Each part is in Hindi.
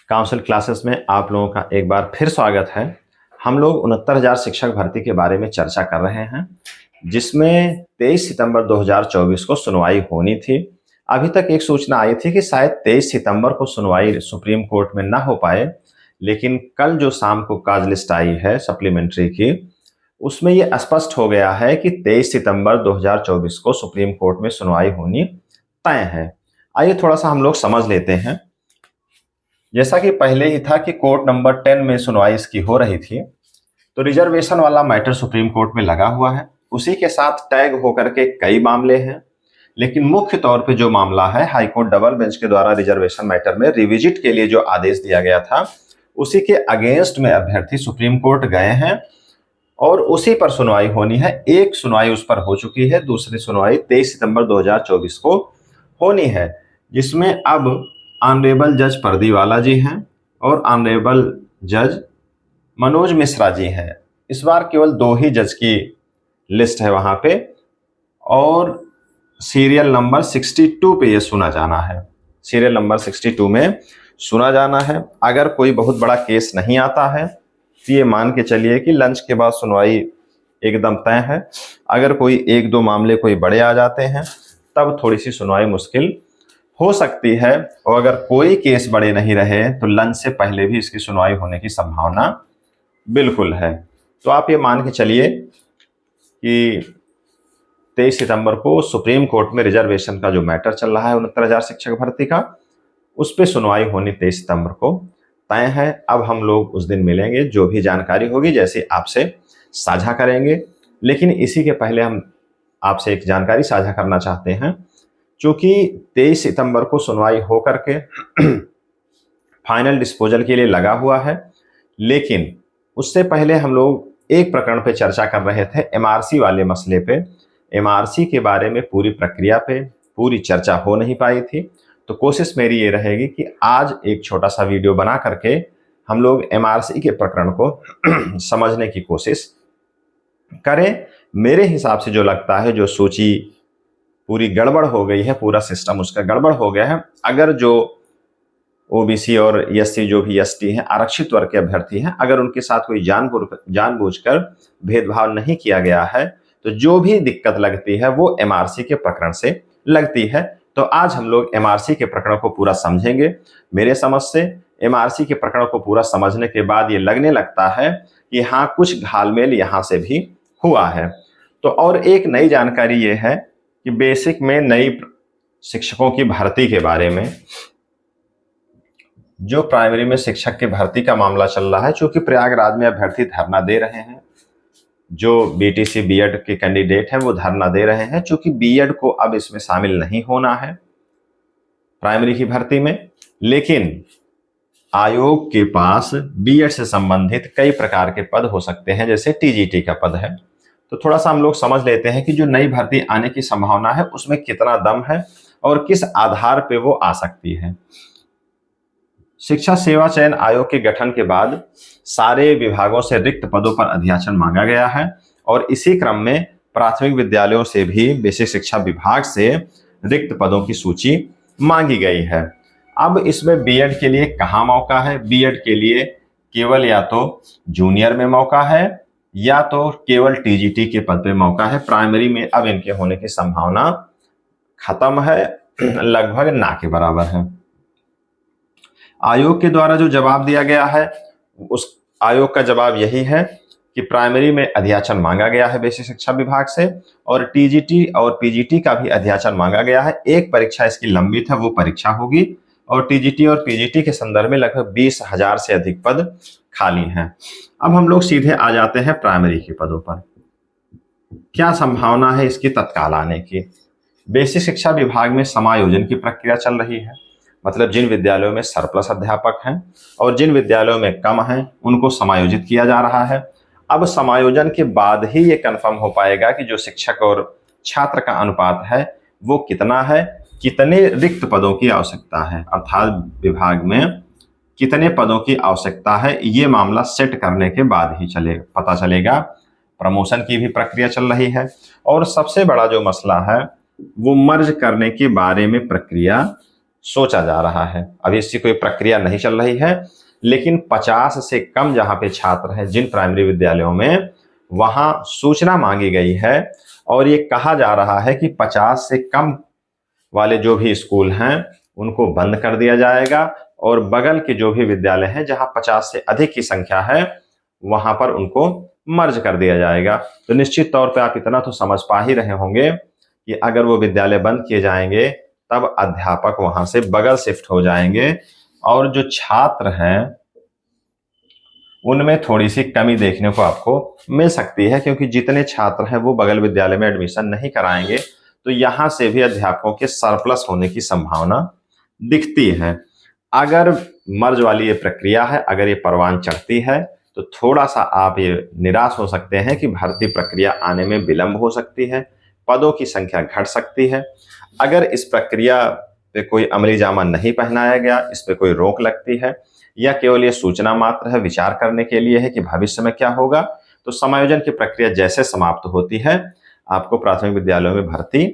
काउंसिल क्लासेस में आप लोगों का एक बार फिर स्वागत है। हम लोग 69,000 शिक्षक भर्ती के बारे में चर्चा कर रहे हैं, जिसमें 23 सितंबर 2024 को सुनवाई होनी थी। अभी तक एक सूचना आई थी कि शायद 23 सितंबर को सुनवाई सुप्रीम कोर्ट में ना हो पाए, लेकिन कल जो शाम को काज लिस्ट आई है सप्लीमेंट्री की, उसमें ये स्पष्ट हो गया है कि 23 सितंबर 2024 को सुप्रीम कोर्ट में सुनवाई होनी तय है। आइए थोड़ा सा हम लोग समझ लेते हैं। जैसा कि पहले ही था कि कोर्ट नंबर 10 में सुनवाई इसकी हो रही थी, तो रिजर्वेशन वाला मैटर सुप्रीम कोर्ट में लगा हुआ है। उसी के साथ टैग होकर के कई मामले हैं, लेकिन मुख्य तौर पे जो मामला है, हाईकोर्ट डबल बेंच के द्वारा रिजर्वेशन मैटर में रिविजिट के लिए जो आदेश दिया गया था, उसी के अगेंस्ट में अभ्यर्थी सुप्रीम कोर्ट गए हैं और उसी पर सुनवाई होनी है। एक सुनवाई उस पर हो चुकी है, दूसरी सुनवाई 23 सितंबर 2024 को होनी है, जिसमें अब ऑनरेबल जज पर्दीवाला जी हैं और ऑनरेबल जज मनोज मिश्रा जी हैं। इस बार केवल 2 ही जज की लिस्ट है वहां पे, और सीरियल नंबर 62 पे ये सुना जाना है। सीरियल नंबर 62 में सुना जाना है। अगर कोई बहुत बड़ा केस नहीं आता है तो ये मान के चलिए कि लंच के बाद सुनवाई एकदम तय है। अगर कोई 1-2 मामले कोई बड़े आ जाते हैं तब थोड़ी सी सुनवाई मुश्किल हो सकती है, और अगर कोई केस बड़े नहीं रहे तो लंच से पहले भी इसकी सुनवाई होने की संभावना बिल्कुल है। तो आप ये मान के चलिए कि 23 सितंबर को सुप्रीम कोर्ट में रिजर्वेशन का जो मैटर चल रहा है 69,000 शिक्षक भर्ती का, उस पर सुनवाई होनी 23 सितंबर को तय है। अब हम लोग उस दिन मिलेंगे, जो भी जानकारी होगी जैसे आपसे साझा करेंगे। लेकिन इसी के पहले हम आपसे एक जानकारी साझा करना चाहते हैं। चूंकि 23 सितंबर को सुनवाई होकर के फाइनल डिस्पोजल के लिए लगा हुआ है, लेकिन उससे पहले हम लोग एक प्रकरण पे चर्चा कर रहे थे, एमआरसी वाले मसले पे। एमआरसी के बारे में पूरी प्रक्रिया पे पूरी चर्चा हो नहीं पाई थी, तो कोशिश मेरी ये रहेगी कि आज एक छोटा सा वीडियो बना करके हम लोग एमआरसी के प्रकरण को समझने की कोशिश करें। मेरे हिसाब से जो लगता है, जो सूची पूरी गड़बड़ हो गई है, पूरा सिस्टम उसका गड़बड़ हो गया है। अगर जो ओबीसी और एससी जो भी एसटी हैं, आरक्षित वर्ग के अभ्यर्थी हैं, अगर उनके साथ कोई जानबूझकर भेदभाव नहीं किया गया है, तो जो भी दिक्कत लगती है वो एमआरसी के प्रकरण से लगती है। तो आज हम लोग एमआरसी के प्रकरण को पूरा समझेंगे। मेरे समझ से एमआरसी के प्रकरण को पूरा समझने के बाद ये लगने लगता है कि हाँ, कुछ घालमेल यहाँ से भी हुआ है। तो और एक नई जानकारी ये है कि बेसिक में नई शिक्षकों की भर्ती के बारे में, जो प्राइमरी में शिक्षक की भर्ती का मामला चल रहा है, चूंकि प्रयागराज में अभ्यर्थी धरना दे रहे हैं, जो बीटीसी बीएड के कैंडिडेट हैं वो धरना दे रहे हैं, चूंकि बीएड को अब इसमें शामिल नहीं होना है प्राइमरी की भर्ती में। लेकिन आयोग के पास बीएड से संबंधित कई प्रकार के पद हो सकते हैं, जैसे टीजीटी का पद है। तो थोड़ा सा हम लोग समझ लेते हैं कि जो नई भर्ती आने की संभावना है उसमें कितना दम है और किस आधार पे वो आ सकती है। शिक्षा सेवा चयन आयोग के गठन के बाद सारे विभागों से रिक्त पदों पर अध्याचन मांगा गया है, और इसी क्रम में प्राथमिक विद्यालयों से भी बेसिक शिक्षा विभाग से रिक्त पदों की सूची मांगी गई है। अब इसमें बीएड के लिए कहाँ मौका है? बीएड के लिए केवल या तो जूनियर में मौका है या तो केवल टीजीटी के पद पे मौका है। प्राइमरी में अब इनके होने की संभावना खत्म है, लगभग ना के बराबर है। आयोग के द्वारा जो जवाब दिया गया है, उस आयोग का जवाब यही है कि प्राइमरी में अध्याचन मांगा गया है बेसिक शिक्षा विभाग से, और टीजीटी और पीजीटी का भी अध्याचन मांगा गया है। एक परीक्षा इसकी लंबित है, वो परीक्षा होगी, और टीजीटी और पीजीटी के संदर्भ में लगभग 20,000 से अधिक पद खाली हैं। अब हम लोग सीधे आ जाते हैं प्राइमरी के पदों पर। क्या संभावना है इसकी तत्काल आने की? बेसिक शिक्षा विभाग में समायोजन की प्रक्रिया चल रही है, मतलब जिन विद्यालयों में सरप्लस अध्यापक हैं और जिन विद्यालयों में कम हैं उनको समायोजित किया जा रहा है। अब समायोजन के बाद ही ये कंफर्म हो पाएगा कि जो शिक्षक और छात्र का अनुपात है वो कितना है, कितने रिक्त पदों की आवश्यकता है, अर्थात विभाग में कितने पदों की आवश्यकता है। ये मामला सेट करने के बाद ही पता चलेगा। प्रमोशन की भी प्रक्रिया चल रही है, और सबसे बड़ा जो मसला है वो मर्ज करने के बारे में प्रक्रिया सोचा जा रहा है। अभी इसकी कोई प्रक्रिया नहीं चल रही है, लेकिन 50 से कम जहां पे छात्र हैं जिन प्राइमरी विद्यालयों में, वहां सूचना मांगी गई है और ये कहा जा रहा है कि 50 से कम वाले जो भी स्कूल हैं उनको बंद कर दिया जाएगा और बगल के जो भी विद्यालय हैं जहां 50 से अधिक की संख्या है वहां पर उनको मर्ज कर दिया जाएगा। तो निश्चित तौर पे आप इतना तो समझ पा ही रहे होंगे कि अगर वो विद्यालय बंद किए जाएंगे तब अध्यापक वहां से बगल शिफ्ट हो जाएंगे और जो छात्र हैं उनमें थोड़ी सी कमी देखने को आपको मिल सकती है, क्योंकि जितने छात्र हैं वो बगल विद्यालय में एडमिशन नहीं कराएंगे, तो यहां से भी अध्यापकों के सरप्लस होने की संभावना दिखती है। अगर मर्ज वाली ये प्रक्रिया है, अगर ये परवान चढ़ती है, तो थोड़ा सा आप ये निराश हो सकते हैं कि भर्ती प्रक्रिया आने में विलंब हो सकती है, पदों की संख्या घट सकती है। अगर इस प्रक्रिया पे कोई अमली जामा नहीं पहनाया गया, इस पे कोई रोक लगती है या केवल ये सूचना मात्र है, विचार करने के लिए है कि भविष्य में क्या होगा, तो समायोजन की प्रक्रिया जैसे समाप्त होती है आपको प्राथमिक विद्यालयों में भर्ती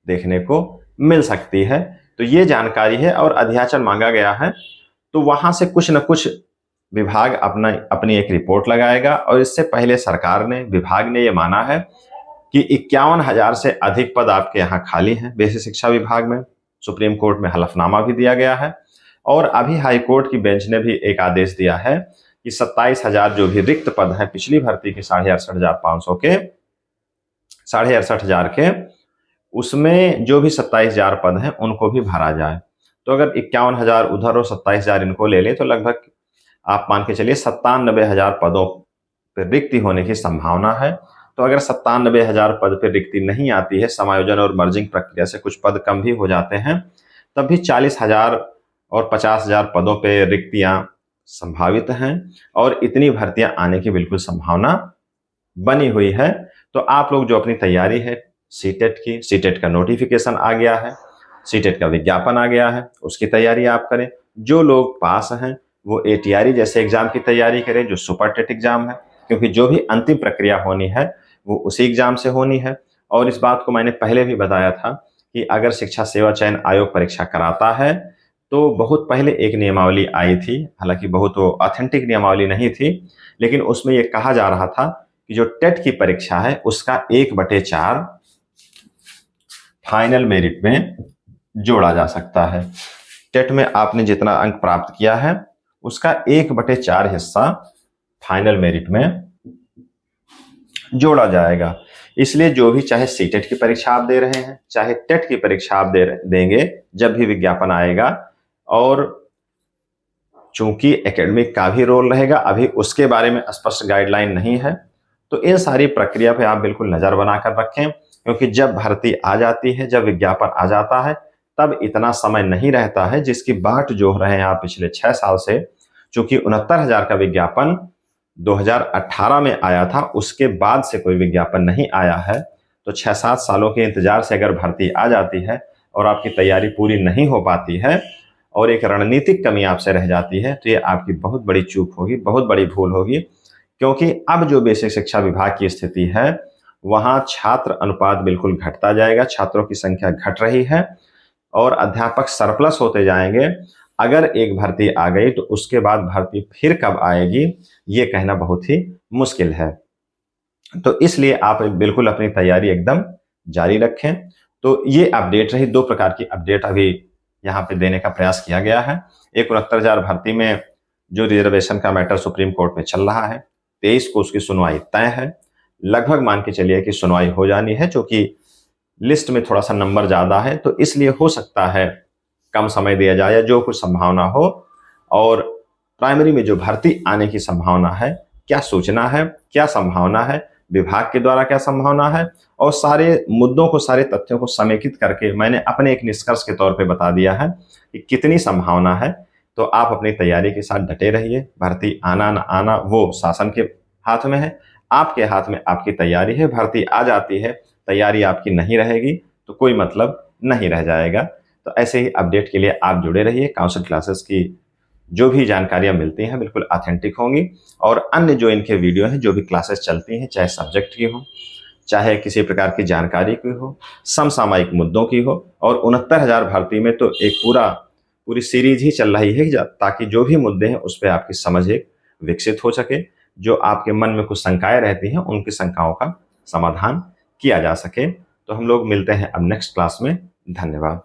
देखने को मिल सकती है। तो ये जानकारी है और अध्याचन मांगा गया है, तो वहां से कुछ न कुछ विभाग अपनी एक रिपोर्ट लगाएगा। और इससे पहले सरकार ने, विभाग ने ये माना है कि 51,000 से अधिक पद आपके यहाँ खाली हैं बेसिक शिक्षा विभाग में। सुप्रीम कोर्ट में हलफनामा भी दिया गया है और अभी हाई कोर्ट की बेंच ने भी एक आदेश दिया है कि 27,000 जो भी रिक्त पद हैं पिछली भर्ती के 68,500 के 68,000 के, उसमें जो भी 27,000 पद हैं उनको भी भरा जाए। तो अगर 51,000 उधर और 27,000 इनको ले लें तो लगभग आप मान के चलिए 97,000 पदों पर रिक्ति होने की संभावना है। तो अगर 97,000 पद पर रिक्ति नहीं आती है, समायोजन और मर्जिंग प्रक्रिया से कुछ पद कम भी हो जाते हैं, तब भी 40,000 और 50,000 पदों पे रिक्तियां संभावित हैं और इतनी भर्तियां आने की बिल्कुल संभावना बनी हुई है। तो आप लोग जो अपनी तैयारी है सीटेट की, सीटेट का नोटिफिकेशन आ गया है, सीटेट का विज्ञापन आ गया है, उसकी तैयारी आप करें। जो लोग पास हैं वो एटीआरई जैसे एग्जाम की तैयारी करें जो सुपर टेट एग्जाम है, क्योंकि जो भी अंतिम प्रक्रिया होनी है वो उसी एग्जाम से होनी है। और इस बात को मैंने पहले भी बताया था कि अगर शिक्षा सेवा चयन आयोग परीक्षा कराता है तो बहुत पहले एक नियमावली आई थी, हालांकि बहुत वो ऑथेंटिक नियमावली नहीं थी, लेकिन उसमें यह कहा जा रहा था कि जो टेट की परीक्षा है उसका 1/4 फाइनल मेरिट में जोड़ा जा सकता है। टेट में आपने जितना अंक प्राप्त किया है उसका 1/4 हिस्सा फाइनल मेरिट में जोड़ा जाएगा। इसलिए जो भी, चाहे सीटेट की परीक्षा आप दे रहे हैं, चाहे टेट की परीक्षा आप देंगे, जब भी विज्ञापन आएगा, और चूंकि एकेडमिक का भी रोल रहेगा, अभी उसके बारे में स्पष्ट गाइडलाइन नहीं है, तो इन सारी प्रक्रिया पे आप बिल्कुल नजर बनाकर रखें, क्योंकि जब भर्ती आ जाती है, जब विज्ञापन आ जाता है, तब इतना समय नहीं रहता है जिसकी बाट जोह रहे हैं आप पिछले 6 साल से। चूंकि 69,000 का विज्ञापन 2018 में आया था, उसके बाद से कोई विज्ञापन नहीं आया है, तो 6-7 सालों के इंतजार से अगर भर्ती आ जाती है और आपकी तैयारी पूरी नहीं हो पाती है और एक रणनीतिक कमी आपसे रह जाती है, तो ये आपकी बहुत बड़ी चूक होगी, बहुत बड़ी भूल होगी। क्योंकि अब जो बेसिक शिक्षा विभाग की स्थिति है वहां छात्र अनुपात बिल्कुल घटता जाएगा, छात्रों की संख्या घट रही है और अध्यापक सरप्लस होते जाएंगे। अगर एक भर्ती आ गई तो उसके बाद भर्ती फिर कब आएगी ये कहना बहुत ही मुश्किल है। तो इसलिए आप बिल्कुल अपनी तैयारी एकदम जारी रखें। तो ये अपडेट रही, 2 प्रकार की अपडेट अभी यहाँ पे देने का प्रयास किया गया है। एक 69,000 भर्ती में जो रिजर्वेशन का मैटर सुप्रीम कोर्ट में चल रहा है, 23 को उसकी सुनवाई तय है। लगभग मान के चलिए कि सुनवाई हो जानी है, क्योंकि लिस्ट में थोड़ा सा नंबर ज्यादा है, तो इसलिए हो सकता है कम समय दिया जाए या जो कुछ संभावना हो। और प्राइमरी में जो भर्ती आने की संभावना है, क्या सूचना है, क्या संभावना है, विभाग के द्वारा क्या संभावना है, और सारे मुद्दों को, सारे तथ्यों को समेकित करके मैंने अपने एक निष्कर्ष के तौर पे बता दिया है कि कितनी संभावना है। तो आप अपनी तैयारी के साथ डटे रहिए। भर्ती आना ना आना वो शासन के हाथ में है, आपके हाथ में आपकी तैयारी है। भर्ती आ जाती है, तैयारी आपकी नहीं रहेगी तो कोई मतलब नहीं रह जाएगा। तो ऐसे ही अपडेट के लिए आप जुड़े रहिए। काउंसिल क्लासेस की जो भी जानकारियां मिलती हैं बिल्कुल ऑथेंटिक होंगी, और अन्य जो इनके वीडियो हैं, जो भी क्लासेस चलती हैं, चाहे सब्जेक्ट की हो, चाहे किसी प्रकार की जानकारी की हो, समसामयिक मुद्दों की हो, और 69,000 भर्ती में तो एक पूरी सीरीज ही चल रही है ताकि जो भी मुद्दे हैं उस पर आपकी समझ एक विकसित हो सके, जो आपके मन में कुछ शंकाएं रहती हैं उनकी शंकाओं का समाधान किया जा सके। तो हम लोग मिलते हैं अब नेक्स्ट क्लास में। धन्यवाद।